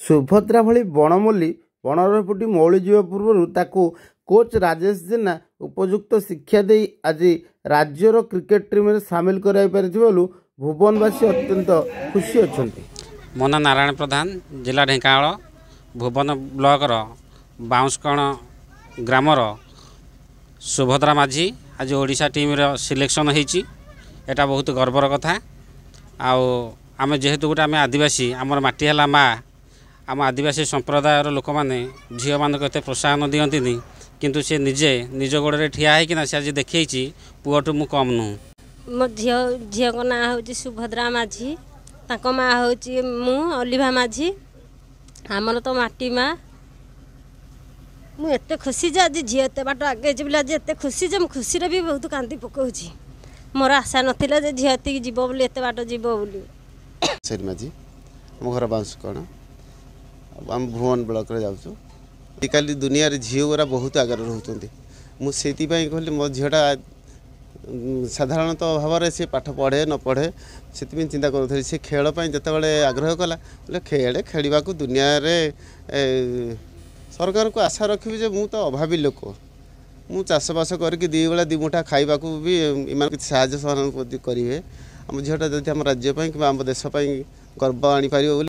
सुभद्रा भली बनमल्ली बनर फुटी मौली जा पूर्व ताकू कोच राजेश जेना उपयुक्त शिक्षा दे आज राज्यर क्रिकेट टीम में सामिल कर भुवनवासी अत्यंत खुशी अच्छा। मो ना नारायण प्रधान जिला ढेंकानाल भुवन ब्लॉकर बाउंसकण ग्रामर सुभद्रा माझी आज ओडिशा टीम रो सिलेक्शन होती। एटा बहुत गर्वर कथा। आम जेहेतु गोटे आम आदिवासी आमर माटी है माँ आम आदिवासी संप्रदायर लोक मैंने झील मान को प्रोत्साहन दिखती किंतु से निजे निज गोड़े ठिया होना से आज देखी पुअठू मु कम नुह। मो झी को ना हूँ सुभद्रा माझी ताक माँ हूँ मु अलिभा माझी आमर तो माटी माँ मुझे खुशी जे आज झी एत बाट आगे बोले आज एत खुशी जे खुशी भी बहुत कांदी पकाऊँ। मोर आशा नाला झी एति जीव बोली एत बाट जीव बोली सर माझी आम घर बाउंस कण आम भुवन ब्लॉक जाऊँ। आजिकल दुनिया झील गुरा बहुत आगे रोचे मुझे कहली मो झीटा साधारणतः भाव में सी पाठ पढ़े न पढ़े से चिंता करूँ सी खेल जिते आग्रह कला बोले खेले खेलवा दुनिया सरकार को आशा रखी जे मु तो अभावी लोक मु चाषबास करके दी बेला दी मुठा खावा भी इन साहय करेंगे आम झीटा जब आम राज्य कि आम देश गर्व आनीपर।